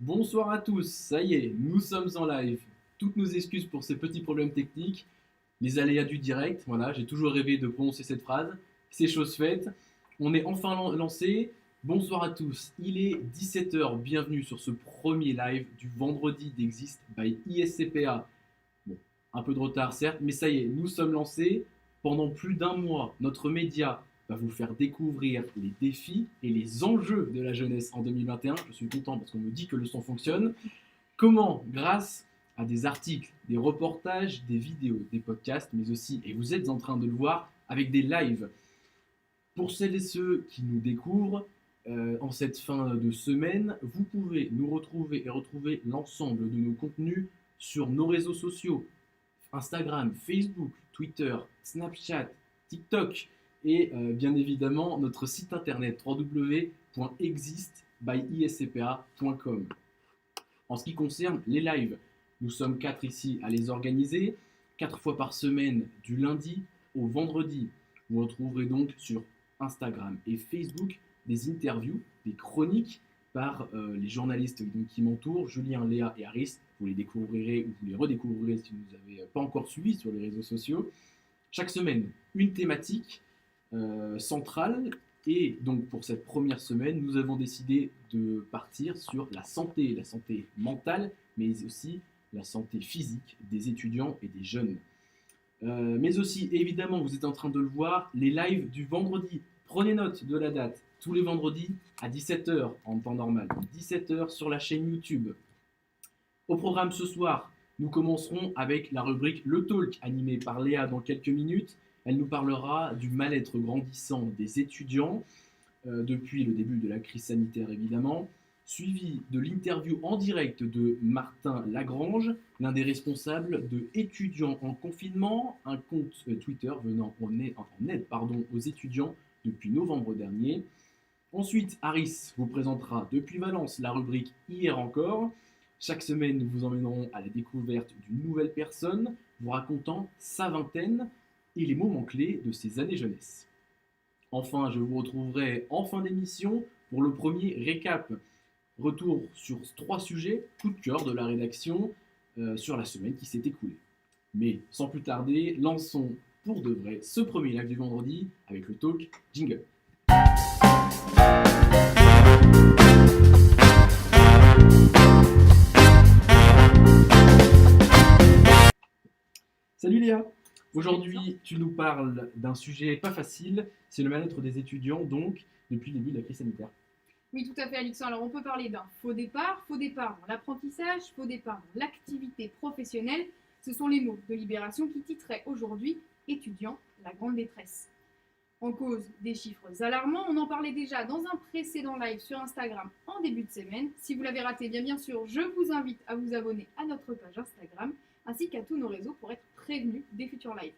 Bonsoir à tous, ça y est, nous sommes en live. Toutes nos excuses pour ces petits problèmes techniques, les aléas du direct, voilà, j'ai toujours rêvé de prononcer cette phrase. C'est chose faite, on est enfin lancé. Bonsoir à tous, il est 17h, bienvenue sur ce premier live du vendredi d'Exist by ISCPA. Bon, un peu de retard certes, mais ça y est, nous sommes lancés. Pendant plus d'un mois, notre média va vous faire découvrir les défis et les enjeux de la jeunesse en 2021. Je suis content parce qu'on me dit que le son fonctionne. Comment? Grâce à des articles, des reportages, des vidéos, des podcasts, mais aussi, et vous êtes en train de le voir, avec des lives. Pour celles et ceux qui nous découvrent, en cette fin de semaine, vous pouvez nous retrouver et retrouver l'ensemble de nos contenus sur nos réseaux sociaux, Instagram, Facebook, Twitter, Snapchat, TikTok et bien évidemment notre site internet www.existbyiscpa.com. En ce qui concerne les lives, nous sommes 4 ici à les organiser, 4 fois par semaine du lundi au vendredi. Vous retrouverez donc sur Instagram et Facebook des interviews, des chroniques par les journalistes qui m'entourent, Julien, Léa et Aris. Vous les découvrirez ou vous les redécouvrirez si vous ne nous avez pas encore suivis sur les réseaux sociaux. Chaque semaine, une thématique centrale. Et donc pour cette première semaine, nous avons décidé de partir sur la santé mentale, mais aussi la santé physique des étudiants et des jeunes. Mais aussi, évidemment, vous êtes en train de le voir, les lives du vendredi. Prenez note de la date, tous les vendredis à 17h en temps normal, 17h sur la chaîne YouTube. Au programme ce soir, nous commencerons avec la rubrique Le Talk, animée par Léa dans quelques minutes. Elle nous parlera du mal-être grandissant des étudiants, depuis le début de la crise sanitaire évidemment, suivi de l'interview en direct de Martin Lagrange, l'un des responsables de Étudiants en confinement, un compte Twitter venant en aide aux étudiants depuis novembre dernier. Ensuite, Aris vous présentera depuis Valence la rubrique Hier encore. Chaque semaine, nous vous emmènerons à la découverte d'une nouvelle personne, vous racontant sa vingtaine et les moments clés de ses années jeunesse. Enfin, je vous retrouverai en fin d'émission pour le premier récap. Retour sur 3 sujets, coup de cœur de la rédaction sur la semaine qui s'est écoulée. Mais sans plus tarder, lançons pour de vrai ce premier live du vendredi avec le talk Jingle. Salut Léa. Aujourd'hui, tu nous parles d'un sujet pas facile, c'est le mal-être des étudiants, donc, depuis le début de la crise sanitaire. Oui, tout à fait, Alexandre. Alors, on peut parler d'un faux départ dans l'apprentissage, faux départ dans l'activité professionnelle. Ce sont les mots de Libération qui titraient aujourd'hui « Étudiants, la grande détresse ». En cause des chiffres alarmants, on en parlait déjà dans un précédent live sur Instagram en début de semaine. Si vous l'avez raté, bien sûr, je vous invite à vous abonner à notre page Instagram ainsi qu'à tous nos réseaux pour être prévenus des futurs lives.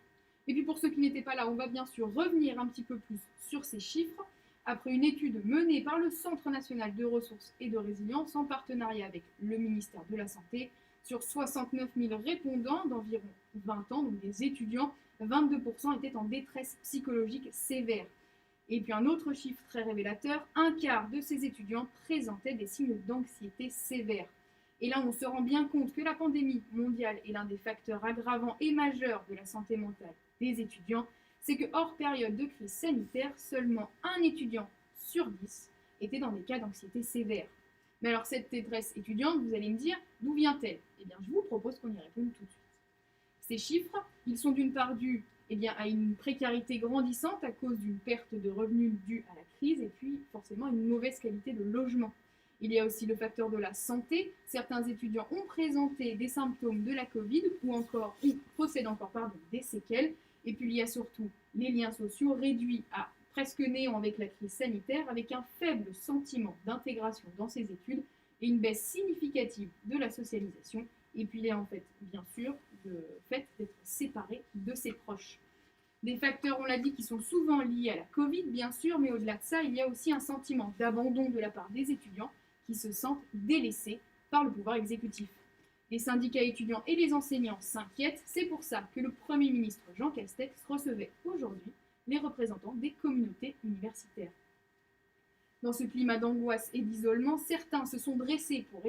Et puis pour ceux qui n'étaient pas là, on va bien sûr revenir un petit peu plus sur ces chiffres. Après une étude menée par le Centre national de ressources et de résilience en partenariat avec le ministère de la Santé, sur 69 000 répondants d'environ 20 ans, donc des étudiants, 22% étaient en détresse psychologique sévère. Et puis un autre chiffre très révélateur, un quart de ces étudiants présentaient des signes d'anxiété sévère. Et là, on se rend bien compte que la pandémie mondiale est l'un des facteurs aggravants et majeurs de la santé mentale des étudiants. C'est que hors période de crise sanitaire, seulement un étudiant sur 10 était dans des cas d'anxiété sévère. Mais alors cette détresse étudiante, vous allez me dire, d'où vient-elle? Eh bien, je vous propose qu'on y réponde tout de suite. Ces chiffres, ils sont d'une part dus à une précarité grandissante à cause d'une perte de revenus due à la crise et puis forcément une mauvaise qualité de logement. Il y a aussi le facteur de la santé. Certains étudiants ont présenté des symptômes de la Covid ou possèdent encore des séquelles. Et puis il y a surtout les liens sociaux réduits à presque néant avec la crise sanitaire, avec un faible sentiment d'intégration dans ces études et une baisse significative de la socialisation. Et puis il y a en fait, bien sûr, le fait d'être séparé de ses proches. Des facteurs, on l'a dit, qui sont souvent liés à la Covid, bien sûr, mais au-delà de ça, il y a aussi un sentiment d'abandon de la part des étudiants qui se sentent délaissés par le pouvoir exécutif. Les syndicats étudiants et les enseignants s'inquiètent, c'est pour ça que le Premier ministre Jean Castex recevait aujourd'hui les représentants des communautés universitaires. Dans ce climat d'angoisse et d'isolement, certains se sont dressés pour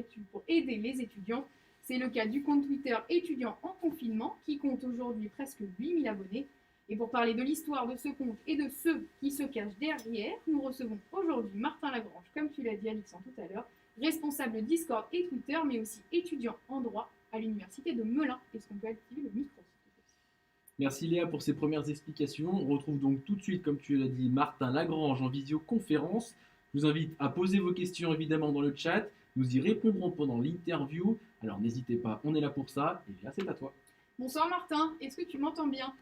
aider les étudiants. C'est le cas du compte Twitter étudiant en confinement qui compte aujourd'hui presque 8000 abonnés. Et pour parler de l'histoire de ce compte et de ceux qui se cachent derrière, nous recevons aujourd'hui Martin Lagrange, comme tu l'as dit Alexandre tout à l'heure, responsable Discord et Twitter, mais aussi étudiant en droit à l'université de Melun. Est-ce qu'on peut activer le micro? Merci Léa pour ces premières explications. On retrouve donc tout de suite, comme tu l'as dit, Martin Lagrange en visioconférence. Je vous invite à poser vos questions évidemment dans le chat. Nous y répondrons pendant l'interview. Alors n'hésitez pas, on est là pour ça. Et Léa, c'est à toi. Bonsoir Martin, est-ce que tu m'entends bien?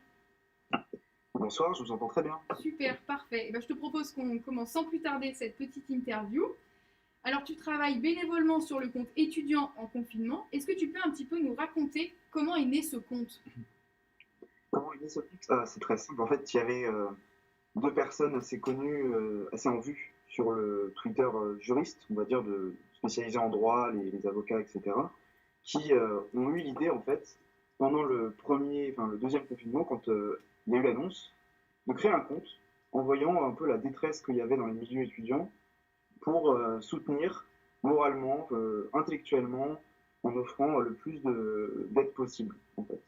Bonsoir, je vous entends très bien. Super, parfait. Je te propose qu'on commence sans plus tarder cette petite interview. Alors, tu travailles bénévolement sur le compte étudiant en confinement. Est-ce que tu peux un petit peu nous raconter comment est né ce compte? Comment est né ce compte? C'est très simple. En fait, il y avait deux personnes assez connues, assez en vue sur le Twitter juriste, on va dire, spécialisés en droit, les avocats, etc., qui ont eu l'idée, en fait, pendant le deuxième confinement, quand il y a eu l'annonce, de créer un compte en voyant un peu la détresse qu'il y avait dans les milieux étudiants pour soutenir moralement, intellectuellement, en offrant le plus d'aide possible, en fait.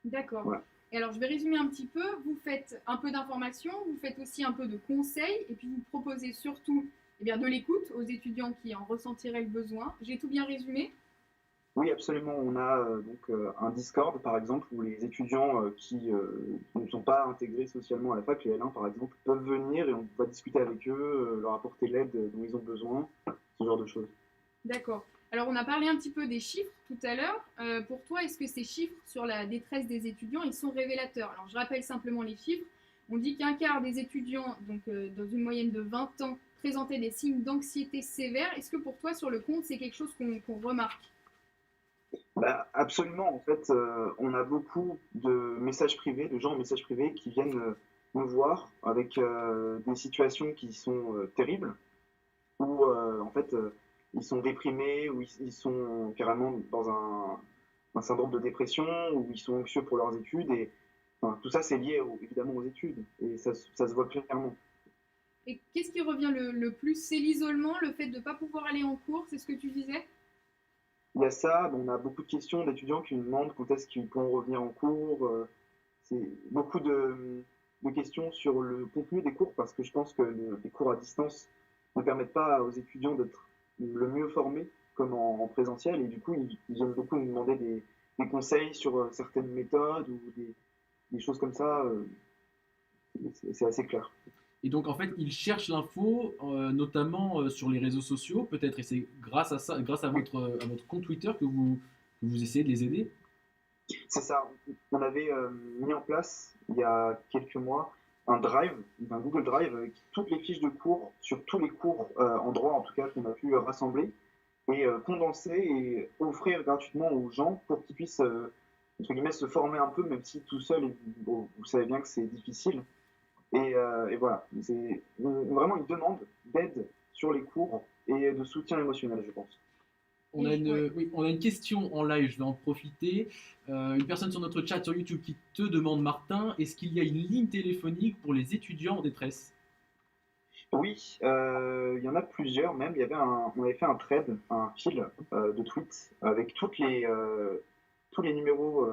D'accord. Voilà. Et alors, je vais résumer un petit peu. Vous faites un peu d'information, vous faites aussi un peu de conseils, et puis vous proposez surtout de l'écoute aux étudiants qui en ressentiraient le besoin. J'ai tout bien résumé? Oui, absolument. On a un Discord, par exemple, où les étudiants qui ne sont pas intégrés socialement à la fac, les L1 par exemple, peuvent venir et on va discuter avec eux, leur apporter l'aide dont ils ont besoin, ce genre de choses. D'accord. Alors, on a parlé un petit peu des chiffres tout à l'heure. Pour toi, est-ce que ces chiffres sur la détresse des étudiants, ils sont révélateurs? Alors, je rappelle simplement les chiffres. On dit qu'un quart des étudiants, donc dans une moyenne de 20 ans, présentaient des signes d'anxiété sévère. Est-ce que pour toi, sur le compte, c'est quelque chose qu'on remarque? Absolument. En fait, on a beaucoup de messages privés, de gens en messages privés qui viennent nous voir avec des situations qui sont terribles, où en fait ils sont déprimés, où ils sont carrément dans un syndrome de dépression, où ils sont anxieux pour leurs études. Et enfin, tout ça, c'est lié évidemment aux études. Et ça se voit clairement. Et qu'est-ce qui revient le plus? C'est l'isolement, le fait de ne pas pouvoir aller en cours, c'est ce que tu disais? Il y a ça, on a beaucoup de questions d'étudiants qui nous demandent quand est-ce qu'ils pourront revenir en cours. C'est beaucoup de questions sur le contenu des cours, parce que je pense que les cours à distance ne permettent pas aux étudiants d'être le mieux formés comme en présentiel. Et du coup, ils viennent beaucoup nous demander des conseils sur certaines méthodes ou des choses comme ça. C'est assez clair. Et donc en fait, ils cherchent l'info, notamment sur les réseaux sociaux, peut-être, et c'est grâce à ça, grâce à votre compte Twitter que vous essayez de les aider. C'est ça. On avait mis en place, il y a quelques mois, un Drive, un Google Drive avec toutes les fiches de cours, sur tous les cours en droit en tout cas, qu'on a pu rassembler et condenser et offrir gratuitement aux gens pour qu'ils puissent, entre guillemets, se former un peu, même si tout seul, bon, vous savez bien que c'est difficile. Et voilà, c'est vraiment une demande d'aide sur les cours et de soutien émotionnel, je pense. On a une question en live, je vais en profiter. Une personne sur notre chat sur YouTube qui te demande, Martin, est-ce qu'il y a une ligne téléphonique pour les étudiants en détresse? Oui, il y en a plusieurs même. On avait fait un thread, un fil de tweets avec tous les numéros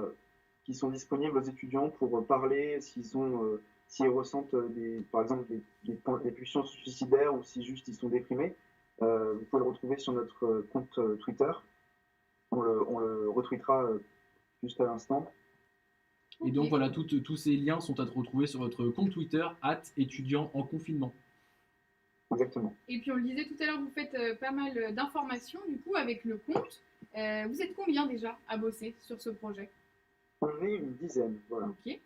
qui sont disponibles aux étudiants pour parler s'ils ressentent par exemple des pulsions suicidaires ou si juste ils sont déprimés. Vous pouvez le retrouver sur notre compte Twitter. On le retweetera juste à l'instant. Et donc voilà, tous ces liens sont à retrouver sur votre compte Twitter, @étudiant en confinement. Exactement. Et puis on le disait tout à l'heure, vous faites pas mal d'informations du coup avec le compte. Vous êtes combien déjà à bosser sur ce projet? On est une dizaine, voilà. Ok.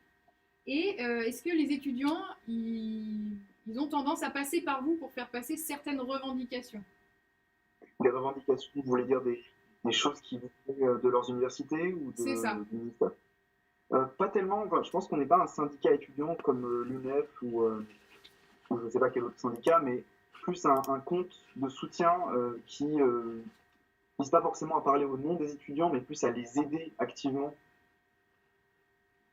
Et est-ce que les étudiants, ils ont tendance à passer par vous pour faire passer certaines revendications? Des revendications, vous voulez dire des choses qui viennent de leurs universités ou C'est ça. du ministère? Pas tellement, enfin, je pense qu'on n'est pas un syndicat étudiant comme l'UNEF ou je ne sais pas quel autre syndicat, mais plus un compte de soutien qui ne vise pas forcément à parler au nom des étudiants, mais plus à les aider activement.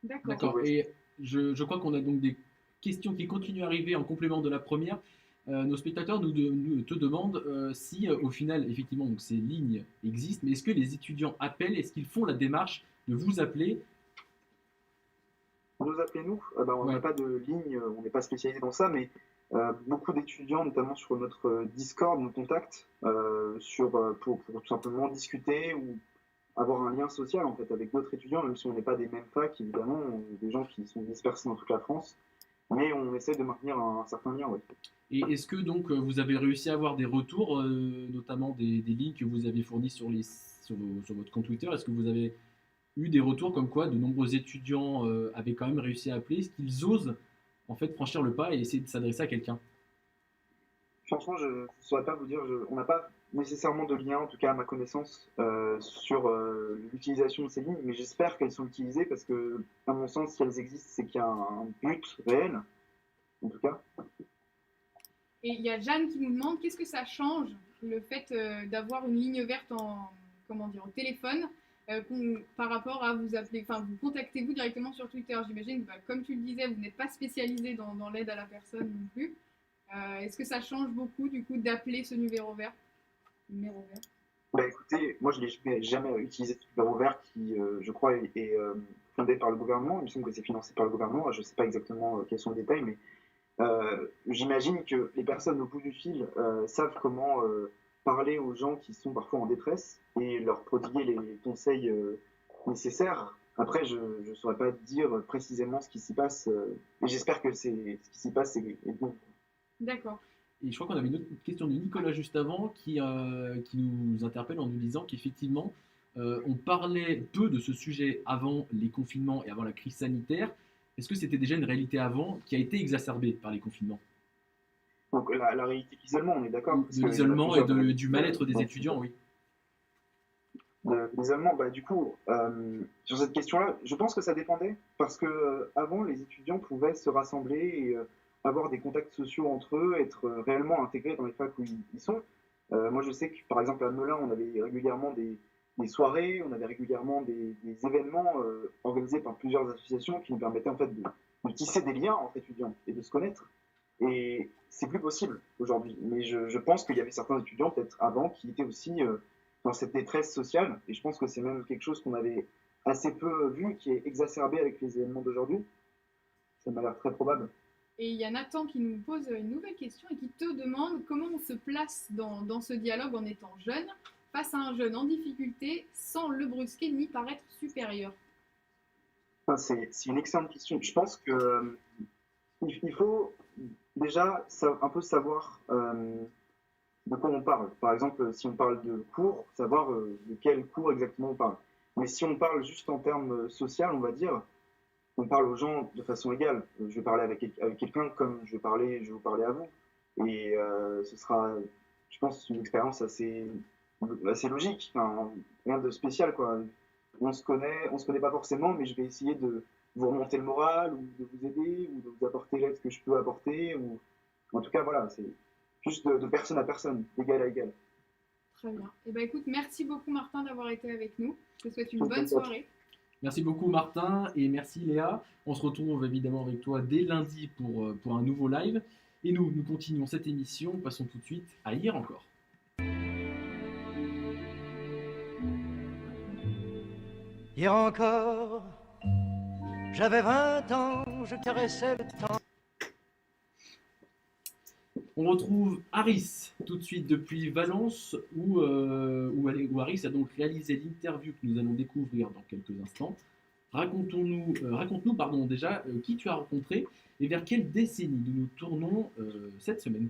D'accord. D'accord. Et je crois qu'on a donc des questions qui continuent à arriver en complément de la première. nos spectateurs te demandent si au final, effectivement, donc ces lignes existent, mais est-ce que les étudiants appellent, est-ce qu'ils font la démarche de vous appeler? Nous appelez nous, on n'a Ouais. pas de ligne, on n'est pas spécialisé dans ça, mais beaucoup d'étudiants, notamment sur notre Discord, nous contactent pour tout simplement discuter ou avoir un lien social en fait avec d'autres étudiants, même si on n'est pas des mêmes facs, évidemment, on est des gens qui sont dispersés dans toute la France, mais on essaie de maintenir un certain lien. Ouais. Et est-ce que donc vous avez réussi à avoir des retours, notamment des lignes que vous avez fournies sur votre compte Twitter? Est-ce que vous avez eu des retours comme quoi de nombreux étudiants avaient quand même réussi à appeler? Est-ce qu'ils osent en fait franchir le pas et essayer de s'adresser à quelqu'un? Franchement, je ne saurais pas vous dire, on n'a pas nécessairement de lien, en tout cas à ma connaissance, sur l'utilisation de ces lignes, mais j'espère qu'elles sont utilisées parce que, à mon sens, si elles existent, c'est qu'il y a un but réel, en tout cas. Et il y a Jeanne qui nous demande qu'est-ce que ça change le fait d'avoir une ligne verte au téléphone par rapport à vous appeler, enfin vous contactez vous directement sur Twitter. J'imagine, comme tu le disais, vous n'êtes pas spécialisé dans l'aide à la personne non plus. Est-ce que ça change beaucoup du coup d'appeler ce numéro vert? Écoutez, moi je n'ai jamais utilisé ce numéro vert qui, je crois, est fondé par le gouvernement. Il me semble que c'est financé par le gouvernement. Je ne sais pas exactement quels sont les détails, mais j'imagine que les personnes au bout du fil savent comment parler aux gens qui sont parfois en détresse et leur prodiguer les conseils nécessaires. Après, je ne saurais pas dire précisément ce qui s'y passe, et j'espère que ce qui s'y passe est bon. D'accord. Et je crois qu'on avait une autre question de Nicolas juste avant qui nous interpelle en nous disant qu'effectivement, on parlait peu de ce sujet avant les confinements et avant la crise sanitaire. Est-ce que c'était déjà une réalité avant qui a été exacerbée par les confinements? Donc la réalité de l'isolement, on est d'accord. De l'isolement et du mal-être des étudiants, oui. L'isolement, du coup, sur cette question-là, je pense que ça dépendait parce que avant, les étudiants pouvaient se rassembler et avoir des contacts sociaux entre eux, être réellement intégrés dans les facs où ils sont. Moi, je sais que, par exemple, à Melun, on avait régulièrement des soirées, on avait régulièrement des événements organisés par plusieurs associations qui nous permettaient en fait de tisser des liens entre étudiants et de se connaître. Et c'est plus possible aujourd'hui. Mais je pense qu'il y avait certains étudiants, peut-être avant, qui étaient aussi dans cette détresse sociale. Et je pense que c'est même quelque chose qu'on avait assez peu vu, qui est exacerbé avec les événements d'aujourd'hui. Ça m'a l'air très probable. Et il y a Nathan qui nous pose une nouvelle question et qui te demande comment on se place dans ce dialogue en étant jeune, face à un jeune en difficulté, sans le brusquer ni paraître supérieur. C'est une excellente question. Je pense que il faut déjà un peu savoir de quoi on parle. Par exemple, si on parle de cours, savoir de quel cours exactement on parle. Mais si on parle juste en termes social, on va dire, on parle aux gens de façon égale. Je vais parler avec quelqu'un comme je vais vous parler à vous. Et ce sera, je pense, une expérience assez logique. Enfin, rien de spécial, quoi. On se connaît pas forcément, mais je vais essayer de vous remonter le moral, ou de vous aider, ou de vous apporter l'aide que je peux apporter. Ou... En tout cas, voilà, c'est juste de personne à personne, d'égal à égal. Très bien. Et écoute, merci beaucoup Martin d'avoir été avec nous. Je te souhaite une bonne soirée. Merci beaucoup Martin et merci Léa. On se retrouve évidemment avec toi dès lundi pour un nouveau live. Et nous continuons cette émission. Passons tout de suite à Hier encore. Hier encore, j'avais 20 ans, je caressais le temps. On retrouve Harris tout de suite depuis Valence où Harris a donc réalisé l'interview que nous allons découvrir dans quelques instants. Raconte-nous déjà qui tu as rencontré et vers quelle décennie nous nous tournons cette semaine.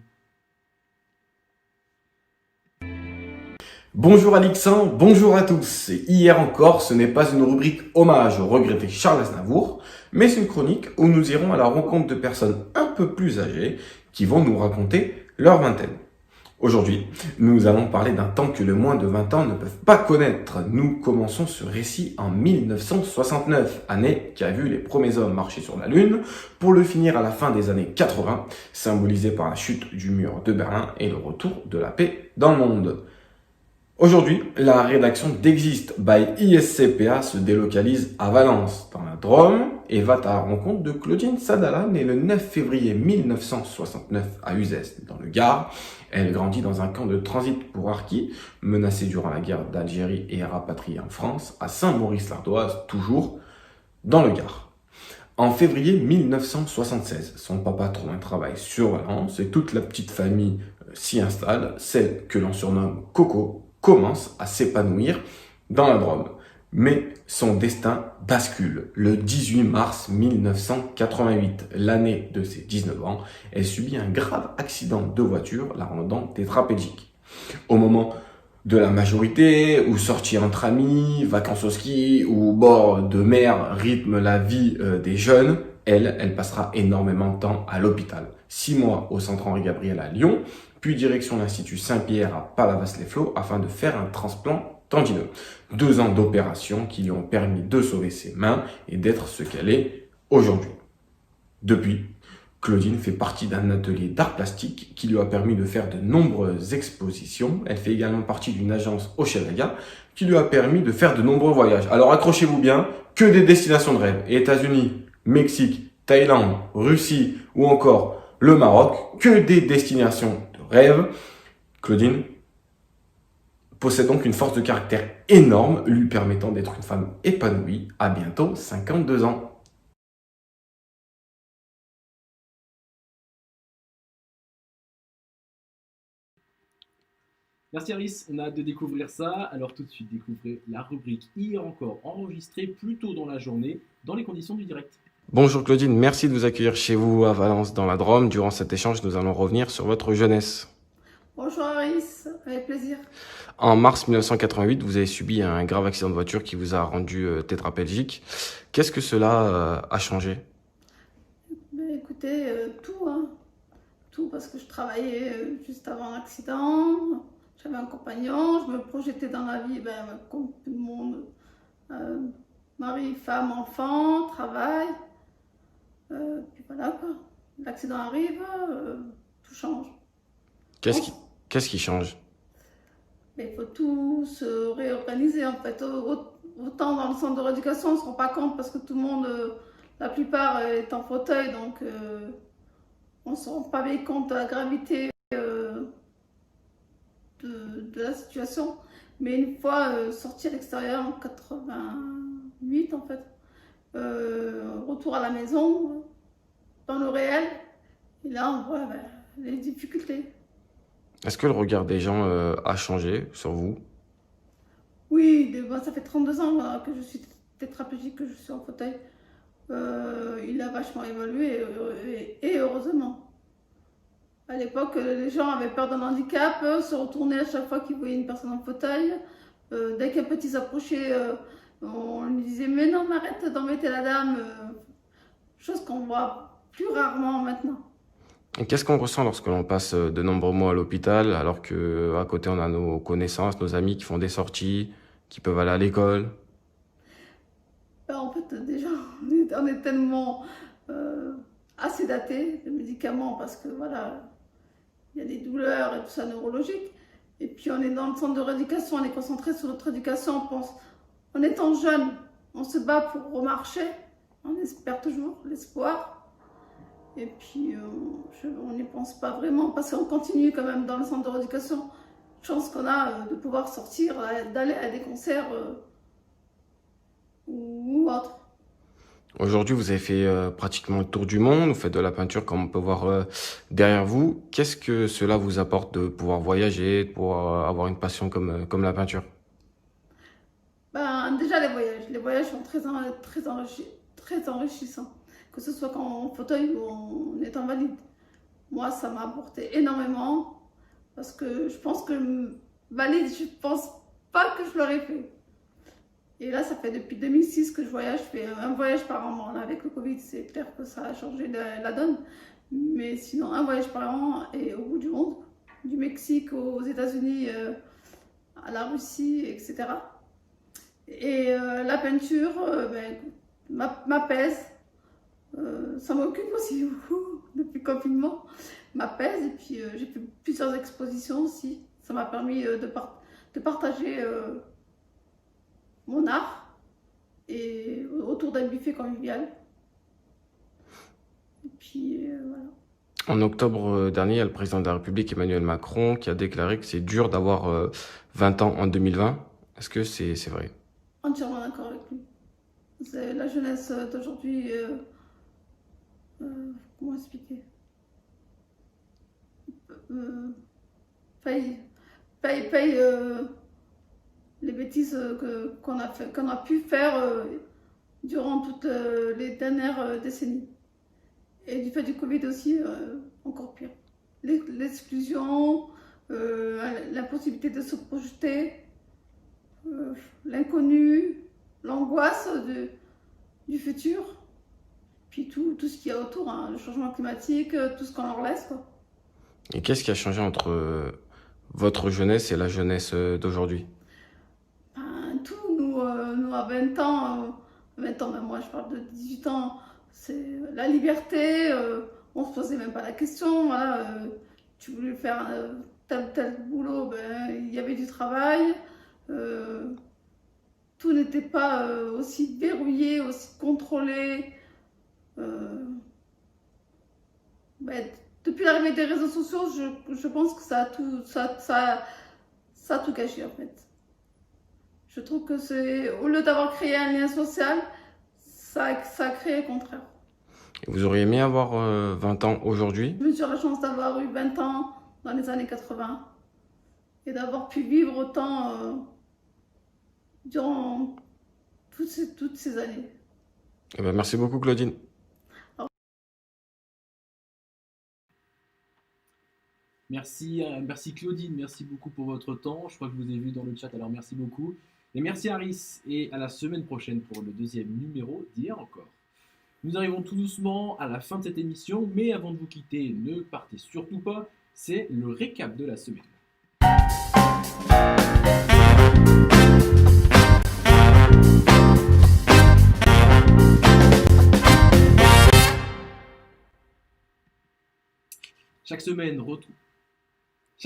Bonjour Alexandre, bonjour à tous. Et hier encore, ce n'est pas une rubrique hommage au regretté Charles Aznavour, mais c'est une chronique où nous irons à la rencontre de personnes un peu plus âgées qui vont nous raconter leur vingtaine. Aujourd'hui, nous allons parler d'un temps que les moins de 20 ans ne peuvent pas connaître. Nous commençons ce récit en 1969, année qui a vu les premiers hommes marcher sur la Lune, pour le finir à la fin des années 80, symbolisé par la chute du mur de Berlin et le retour de la paix dans le monde. Aujourd'hui, la rédaction d'Exist by ISCPA se délocalise à Valence, dans la Drôme, et va à la rencontre de Claudine Sadala, née le 9 février 1969 à Uzès, dans le Gard. Elle grandit dans un camp de transit pour harkis, menacé durant la guerre d'Algérie et rapatriée en France, à Saint-Maurice-l'Ardoise, toujours dans le Gard. En février 1976, son papa trouve un travail sur Valence et toute la petite famille s'y installe. Celle que l'on surnomme Coco commence à s'épanouir dans la Drôme. Mais son destin bascule. Le 18 mars 1988, l'année de ses 19 ans, elle subit un grave accident de voiture, la rendant tétraplégique. Au moment de la majorité, où sortir entre amis, vacances au ski ou au bord de mer rythme la vie des jeunes, elle passera énormément de temps à l'hôpital. 6 mois au centre Henri Gabriel à Lyon, puis direction l'Institut Saint-Pierre à Palavas-les-Flots afin de faire un transplant tendineux. 2 ans d'opération qui lui ont permis de sauver ses mains et d'être ce qu'elle est aujourd'hui. Depuis, Claudine fait partie d'un atelier d'art plastique qui lui a permis de faire de nombreuses expositions. Elle fait également partie d'une agence Hochelaga qui lui a permis de faire de nombreux voyages. Alors accrochez-vous bien, que des destinations de rêve. États-Unis, Mexique, Thaïlande, Russie ou encore le Maroc, que des destinations de rêve. Claudine possède donc une force de caractère énorme, lui permettant d'être une femme épanouie à bientôt 52 ans. Merci Aris, on a hâte de découvrir ça. Alors tout de suite, découvrez la rubrique Hier encore enregistrée plus tôt dans la journée, dans les conditions du direct. Bonjour Claudine, merci de vous accueillir chez vous à Valence dans la Drôme. Durant cet échange, nous allons revenir sur votre jeunesse. Bonjour Aris, avec plaisir. En mars 1988, vous avez subi un grave accident de voiture qui vous a rendu tétraplégique. Qu'est-ce que cela a changé? Écoutez, tout, hein. Tout, parce que je travaillais juste avant l'accident, j'avais un compagnon, je me projetais dans la vie, comme tout le monde, mari, femme, enfant, travail, puis voilà quoi. L'accident arrive, tout change. Qu'est-ce qui change? Mais il faut tout se réorganiser en fait. Autant dans le centre de rééducation, on ne se rend pas compte parce que tout le monde, la plupart est en fauteuil, donc on ne se rend pas bien compte de la gravité de la situation. Mais une fois sorti à l'extérieur en 88 en fait, retour à la maison, dans le réel, et là on voit les difficultés. Est-ce que le regard des gens a changé sur vous? Oui, ça fait 32 ans que je suis tétraplégique, que je suis en fauteuil. Il a vachement évolué et heureusement. À l'époque, les gens avaient peur d'un handicap, se retournaient à chaque fois qu'ils voyaient une personne en fauteuil. Dès qu'un petit s'approchait, on lui disait « mais non, mais arrête d'embêter la dame », chose qu'on voit plus rarement maintenant. Et qu'est-ce qu'on ressent lorsque l'on passe de nombreux mois à l'hôpital, alors qu'à côté on a nos connaissances, nos amis qui font des sorties, qui peuvent aller à l'école? En fait, déjà, on est tellement assez daté de médicaments parce que voilà, il y a des douleurs et tout ça neurologique. Et puis on est dans le centre de rééducation, on est concentré sur notre éducation, on pense, en étant jeune, on se bat pour remarcher, on espère toujours l'espoir. Et puis on n'y pense pas vraiment parce qu'on continue quand même dans le centre de rééducation. Chance qu'on a de pouvoir sortir, d'aller à des concerts ou autre. Aujourd'hui, vous avez fait pratiquement le tour du monde, vous faites de la peinture comme on peut voir derrière vous. Qu'est-ce que cela vous apporte de pouvoir voyager, de pouvoir avoir une passion comme la peinture? Déjà les voyages sont très enrichissants, que ce soit quand en fauteuil ou en étant valide. Moi, ça m'a apporté énormément parce que je pense que valide, je pense pas que je l'aurais fait. Et là, ça fait depuis 2006 que je voyage, je fais un voyage par an. Bon, là, avec le Covid, c'est clair que ça a changé la donne. Mais sinon, un voyage par an et au bout du monde, du Mexique aux États-Unis, à la Russie, etc. Et la peinture m'apaise. Ça m'occupe aussi beaucoup depuis le confinement. M'apaise et puis j'ai fait plusieurs expositions aussi. Ça m'a permis de de partager mon art et autour d'un buffet convivial. Et puis voilà. En octobre dernier, il y a le président de la République, Emmanuel Macron, qui a déclaré que c'est dur d'avoir 20 ans en 2020. Est-ce que c'est vrai? Entièrement d'accord avec lui. C'est la jeunesse d'aujourd'hui. Comment expliquer? Paye les bêtises qu'on a pu faire durant toutes les dernières décennies. Et du fait du Covid aussi, encore pire. L'exclusion, l'impossibilité de se projeter, l'inconnu, l'angoisse du futur, puis tout ce qu'il y a autour, hein, le changement climatique, tout ce qu'on leur laisse, quoi. Et qu'est-ce qui a changé entre votre jeunesse et la jeunesse d'aujourd'hui? Tout, nous à 20 ans, même moi je parle de 18 ans, c'est la liberté, on se posait même pas la question, voilà, tu voulais faire tel boulot, il y avait du travail, tout n'était pas aussi verrouillé, aussi contrôlé. Depuis l'arrivée des réseaux sociaux, je pense que ça a tout gâché en fait. Je trouve que au lieu d'avoir créé un lien social, ça a créé le contraire. Et vous auriez aimé avoir 20 ans aujourd'hui? J'ai eu la chance d'avoir eu 20 ans dans les années 80 et d'avoir pu vivre autant durant toutes ces années. Eh ben, merci beaucoup, Claudine. Merci Claudine, merci beaucoup pour votre temps. Je crois que je vous ai vu dans le chat, alors merci beaucoup. Et merci Aris, et à la semaine prochaine pour le deuxième numéro d'Hier encore. Nous arrivons tout doucement à la fin de cette émission, mais avant de vous quitter, ne partez surtout pas, c'est le récap de la semaine. Chaque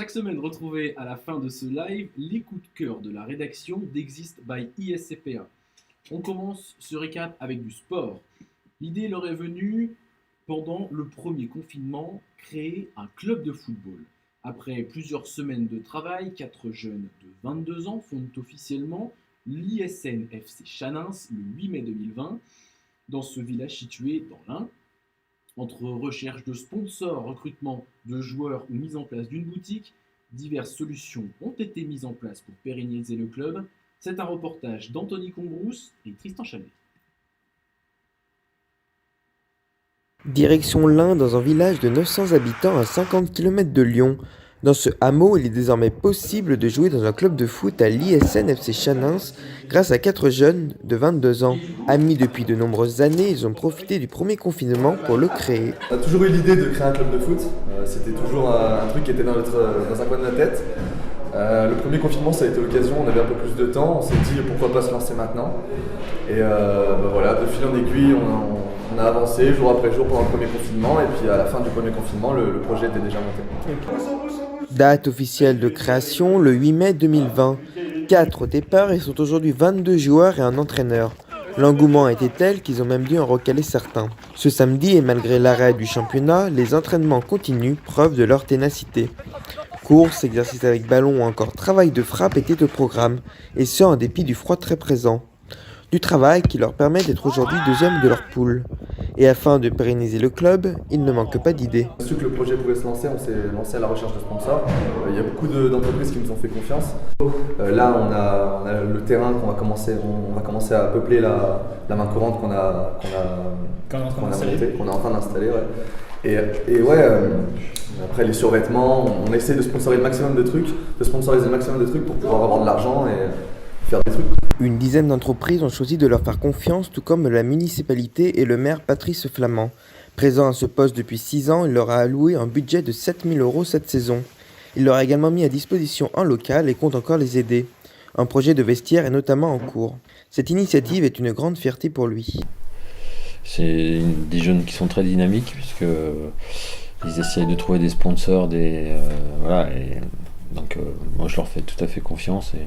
semaine, retrouvez à la fin de ce live les coups de cœur de la rédaction d'Exist by ISCPA. On commence ce récap avec du sport. L'idée leur est venue pendant le premier confinement, créer un club de football. Après plusieurs semaines de travail, 4 jeunes de 22 ans fondent officiellement l'ISN FC Chanins le 8 mai 2020 dans ce village situé dans l'Ain. Entre recherche de sponsors, recrutement de joueurs ou mise en place d'une boutique, diverses solutions ont été mises en place pour pérenniser le club. C'est un reportage d'Anthony Combrousse et Tristan Chalet. Direction l'Ain, dans un village de 900 habitants à 50 km de Lyon. Dans ce hameau, il est désormais possible de jouer dans un club de foot à l'ISN FC Chanins grâce à 4 jeunes de 22 ans. Amis depuis de nombreuses années, ils ont profité du premier confinement pour le créer. On a toujours eu l'idée de créer un club de foot. C'était toujours un truc qui était dans un coin de la tête. Le premier confinement, ça a été l'occasion, on avait un peu plus de temps, on s'est dit pourquoi pas se lancer maintenant. Et voilà, de fil en aiguille, on a avancé jour après jour pendant le premier confinement, et puis à la fin du premier confinement, le projet était déjà monté. Date officielle de création, le 8 mai 2020. 4 au départ et sont aujourd'hui 22 joueurs et un entraîneur. L'engouement a été tel qu'ils ont même dû en recaler certains. Ce samedi, et malgré l'arrêt du championnat, les entraînements continuent, preuve de leur ténacité. Courses, exercices avec ballon ou encore travail de frappe étaient au programme, et ce en dépit du froid très présent. Du travail qui leur permet d'être aujourd'hui deuxième de leur poule. Et afin de pérenniser le club, il ne manque pas d'idées. Surtout que le projet pouvait se lancer, on s'est lancé à la recherche de sponsors. Il y a beaucoup d'entreprises qui nous ont fait confiance. Là, on a le terrain qu'on va commencer, on va commencer à peupler la main courante qu'on est en train d'installer. Ouais. Et ouais, après les survêtements, on essaie de sponsoriser le maximum de trucs, pour pouvoir avoir de l'argent et faire des trucs. Une dizaine d'entreprises ont choisi de leur faire confiance, tout comme la municipalité et le maire Patrice Flamand. Présent à ce poste depuis 6 ans, il leur a alloué un budget de 7 000 € cette saison. Il leur a également mis à disposition un local et compte encore les aider. Un projet de vestiaire est notamment en cours. Cette initiative est une grande fierté pour lui. C'est des jeunes qui sont très dynamiques puisque ils essayent de trouver des sponsors, voilà, et Donc moi je leur fais tout à fait confiance et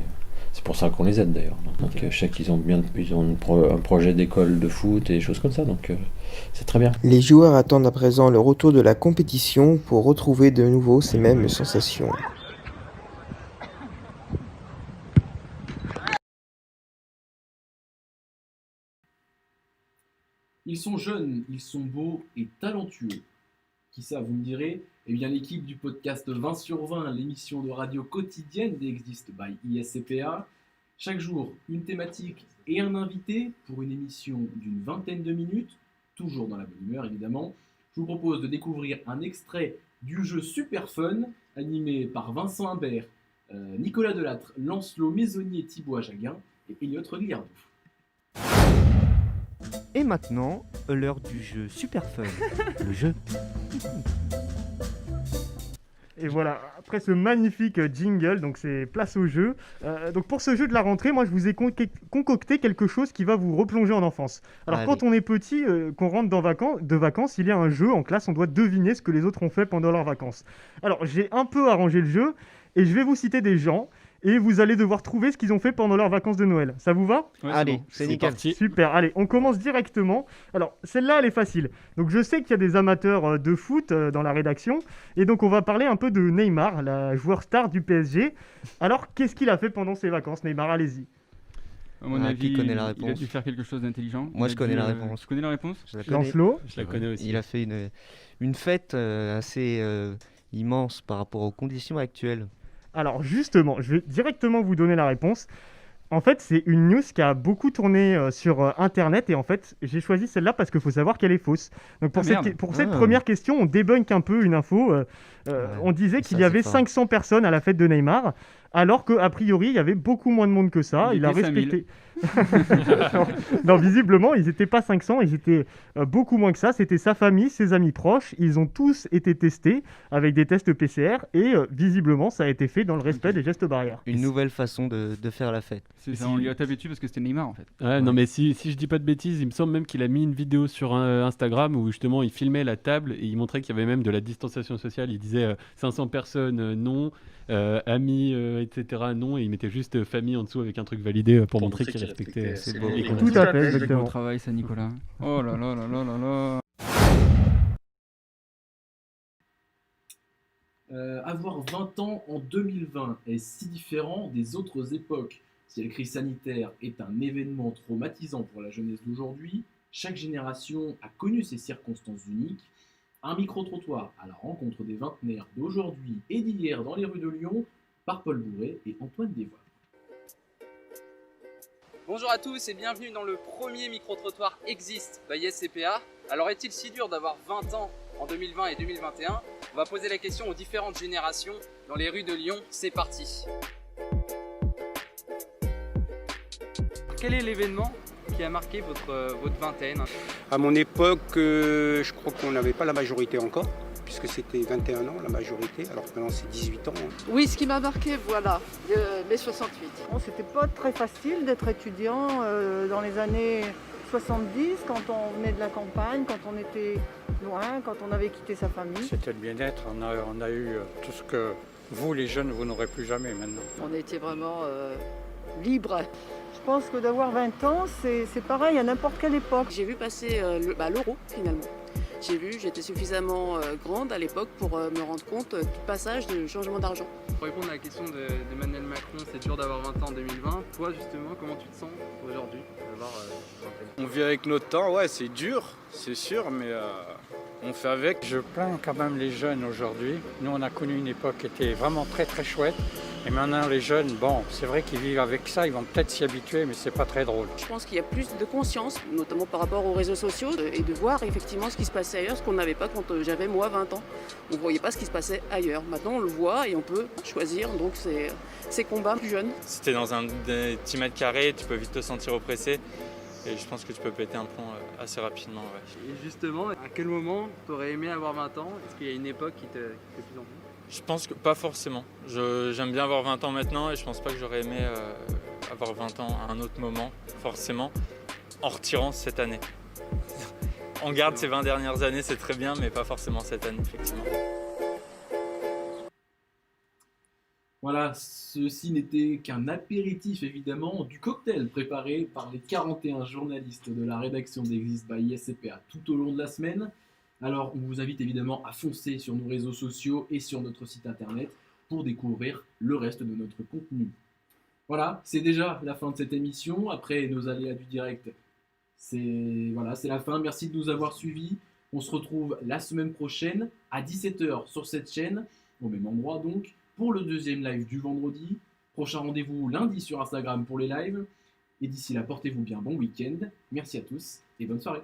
c'est pour ça qu'on les aide d'ailleurs. Donc je sais qu'ils ont un projet d'école de foot et des choses comme ça, donc c'est très bien. Les joueurs attendent à présent le retour de la compétition pour retrouver de nouveau ces mêmes sensations. Ils sont jeunes, ils sont beaux et talentueux. Qui ça, vous me direz? Eh bien, l'équipe du podcast 20 sur 20, l'émission de radio quotidienne d'Exist by ISCPA. Chaque jour, une thématique et un invité pour une émission d'une vingtaine de minutes, toujours dans la bonne humeur évidemment. Je vous propose de découvrir un extrait du jeu Super Fun, animé par Vincent Imbert, Nicolas Delattre, Lancelot Maisonnier, Thibaut Jaguin et Elliot Regliardou. Et maintenant, l'heure du jeu Super Fun. Le jeu. Et voilà, après ce magnifique jingle, donc c'est place au jeu. Donc pour ce jeu de la rentrée, moi je vous ai concocté quelque chose qui va vous replonger en enfance. Alors Allez. quand on est petit, qu'on rentre de vacances, il y a un jeu en classe, on doit deviner ce que les autres ont fait pendant leurs vacances. Alors j'ai un peu arrangé le jeu et je vais vous citer des gens et vous allez devoir trouver ce qu'ils ont fait pendant leurs vacances de Noël. Ça vous va ? Ouais, allez, c'est nickel. Parti. Super, allez, on commence directement. Alors, celle-là, elle est facile. Donc, je sais qu'il y a des amateurs de foot dans la rédaction. Et donc, on va parler un peu de Neymar, la joueur star du PSG. Alors, qu'est-ce qu'il a fait pendant ses vacances, Neymar? Allez-y. À mon avis, qui connaît la il a réponse? dû faire quelque chose d'intelligent. Moi, je connais la réponse. Tu connais la réponse? Je la connais. Lancelot. Je la connais aussi. Il a fait une fête assez immense par rapport aux conditions actuelles. Alors, justement, je vais directement vous donner la réponse. En fait, c'est une news qui a beaucoup tourné sur Internet. Et en fait, j'ai choisi celle-là parce qu'il faut savoir qu'elle est fausse. Donc, pour cette première question, on débunk un peu une info. On disait qu'il y avait 500 personnes à la fête de Neymar, alors qu'a priori, il y avait beaucoup moins de monde que ça. Il a respecté. non, visiblement, ils n'étaient pas 500, ils étaient beaucoup moins que ça. C'était sa famille, ses amis proches. Ils ont tous été testés avec des tests PCR et visiblement, ça a été fait dans le respect des gestes barrières. Une nouvelle façon de faire la fête. C'est ça, on lui a tapé dessus parce que c'était Neymar en fait. Ouais, non, mais si je dis pas de bêtises, il me semble même qu'il a mis une vidéo sur Instagram où justement il filmait la table et il montrait qu'il y avait même de la distanciation sociale. Il disait 500 personnes, non. Amis, etc. non, et il mettait juste famille en dessous avec un truc validé pour montrer qu'il respectait les conditions. Tout à fait, C'est exactement. beau travail ça, Nicolas. Oh là là là là là là. Avoir 20 ans en 2020 est si différent des autres époques. Si la crise sanitaire est un événement traumatisant pour la jeunesse d'aujourd'hui, chaque génération a connu ces circonstances uniques. Un micro-trottoir à la rencontre des vingtenaires d'aujourd'hui et d'hier dans les rues de Lyon par Paul Bourret et Antoine Desvoix. Bonjour à tous et bienvenue dans le premier micro-trottoir Exist by ISCPA. Alors est-il si dur d'avoir 20 ans en 2020 et 2021? On va poser la question aux différentes générations dans les rues de Lyon. C'est parti. Quel est l'événement qui a marqué votre vingtaine? À mon époque, je crois qu'on n'avait pas la majorité encore, puisque c'était 21 ans la majorité, alors que maintenant c'est 18 ans. Oui, ce qui m'a marqué, voilà, mai 68. Bon, c'était pas très facile d'être étudiant dans les années 70, quand on venait de la campagne, quand on était loin, quand on avait quitté sa famille. C'était le bien-être, on a eu tout ce que vous, les jeunes, vous n'aurez plus jamais maintenant. On était vraiment libres. Je pense que d'avoir 20 ans, c'est pareil à n'importe quelle époque. J'ai vu passer l'euro, finalement. J'étais suffisamment grande à l'époque pour me rendre compte du passage de changement d'argent. Pour répondre à la question d'Emmanuel Macron, c'est dur d'avoir 20 ans en 2020. Toi, justement, comment tu te sens aujourd'hui d'avoir vingtaine? On vit avec notre temps, ouais, c'est dur, c'est sûr, mais on fait avec. Je plains quand même les jeunes aujourd'hui. Nous, on a connu une époque qui était vraiment très très chouette. Et maintenant, les jeunes, bon, c'est vrai qu'ils vivent avec ça, ils vont peut-être s'y habituer, mais c'est pas très drôle. Je pense qu'il y a plus de conscience, notamment par rapport aux réseaux sociaux, et de voir effectivement ce qui se passait ailleurs, ce qu'on n'avait pas quand j'avais moi 20 ans. On ne voyait pas ce qui se passait ailleurs. Maintenant, on le voit et on peut choisir donc ces combats plus jeunes. Si tu es dans un petit mètre carré, tu peux vite te sentir oppressé. Et je pense que tu peux péter un plomb assez rapidement. Ouais. Et justement, à quel moment tu aurais aimé avoir 20 ans? Est-ce qu'il y a une époque qui te fait plus envie? Je pense que pas forcément. J'aime bien avoir 20 ans maintenant et je pense pas que j'aurais aimé avoir 20 ans à un autre moment, forcément, en retirant cette année. On garde ces 20 dernières années, c'est très bien, mais pas forcément cette année, effectivement. Voilà, ceci n'était qu'un apéritif évidemment du cocktail préparé par les 41 journalistes de la rédaction d'Exist by ISCPA tout au long de la semaine. Alors on vous invite évidemment à foncer sur nos réseaux sociaux et sur notre site internet pour découvrir le reste de notre contenu. Voilà, c'est déjà la fin de cette émission. Après nos aléas du direct, c'est la fin. Merci de nous avoir suivis. On se retrouve la semaine prochaine à 17h sur cette chaîne, au même endroit donc, pour le deuxième live du vendredi. Prochain rendez-vous lundi sur Instagram pour les lives. Et d'ici là, portez-vous bien, bon week-end. Merci à tous et bonne soirée.